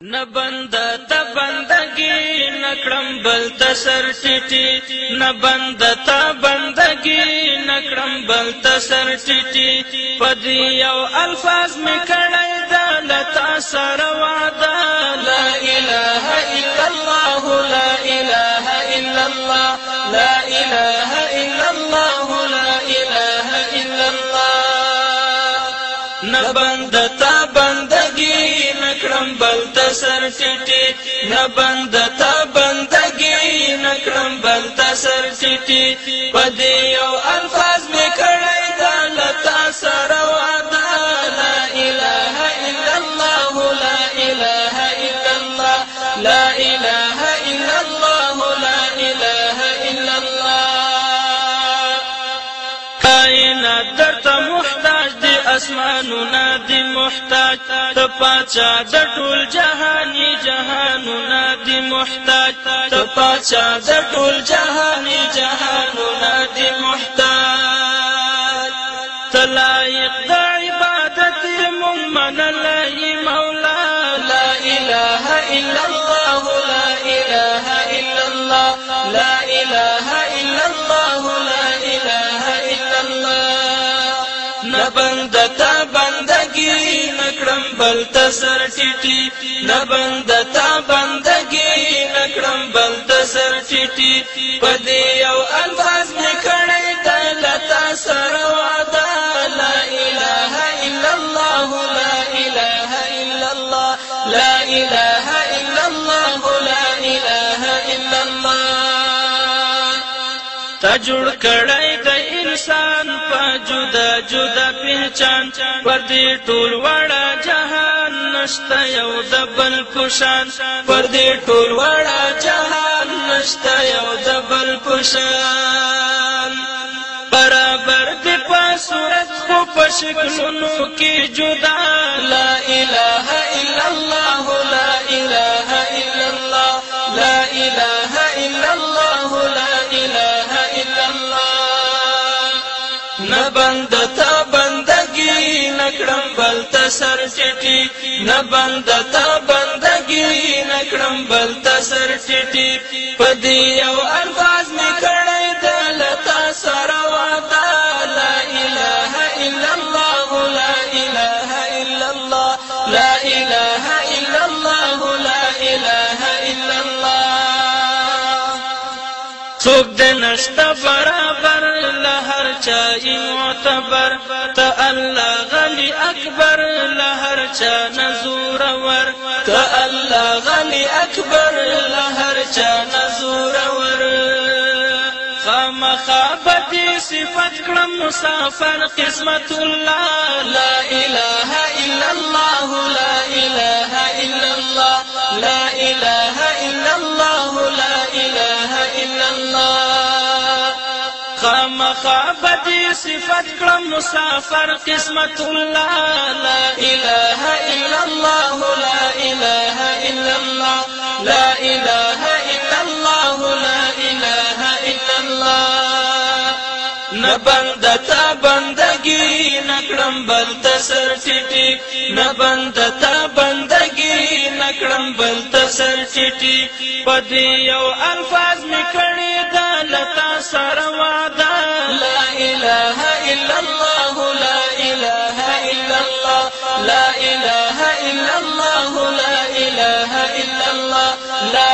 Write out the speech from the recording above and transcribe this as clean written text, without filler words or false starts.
نه بنده ته بندگی نکړم بل ته سر ټیټي نه بنده ته بندگی نکړم بل ته سر ټیټي په دې یو الفاظ مې کړی دا له تا سره وعده لا اله الا الله لا اله الا الله لا اله الا الله لا اله الا الله نه بنده ته بندگی نکړم بل ته سر ټیټي نه بنده ته بندگی نکړم بل ته سر ټیټي په دې یو الفاظ مې کړی دا له تا سره وعده لا اله الا الله لا اله الا الله لا اله الا الله لا اله الا الله کائنات درته محتاج دي اسمانونه دي محتاج ته پاچا د ټول جهاني جهانونه دي محتاج ته پاچا د ټول جهاني جهانونه دي محتاج ته لایق د عبادت مونږ منلای مولا لا اله الا الله لا اله الا الله لا اله الا الله لا اله الا الله نه بنده ته بندگی نکړم بل ته سر ټیټي نه بنده ته بندگی نکړم بل ته سر ټیټي په دې یو الفاظ مې کړی دا له تا سره وعده لا اله الا الله لا اله الا الله لا اله الا الله لا اله الا الله تا جوړ کړی د انسان په جدا جدا پہچان پر دې ټول وړا جهان نشته یو د بل پشان پر دې ټول وړا جهان نشته یو د بل پشان برابر دې په صورت خو په شکلونو کې جدا لا اله الا الله لا اله الا الله لا اله الا الله لا اله الا الله نه بنده ته بندگی نکړم بل ته سر ټیټي نه بنده ته بندگی نکړم بل ته سر ټیټي په دې یو الفاظ مې کړی دا له تا سره وعده لا اله الا الله لا اله الا الله لا اله الا الله لا اله الا الله څوک دې نشته برابر له هر چا معتبر ته الله غني اکبر له هر چا نزور ور ته الله غني اکبر له هر چا نزور ور خامخابتي صفت کړم مسافر قسمت الله لا اله الا الله لا اله الا الله لا اله الا الله لا اله الا الله خامخابتي صفت کړم مسافر قسمت الله لا اله الا الله لا اله الا الله لا اله الا الله لا اله الا الله نه بنده ته بندگی نکړم بل ته سر ټیټي نه بنده ته بندگی نکړم بل ته سر ټیټي په دې یو الفاظ مې کړی دا له تا سره وعده لا اله الا الله لا اله الا الله لا اله الا الله لا اله الا الله لا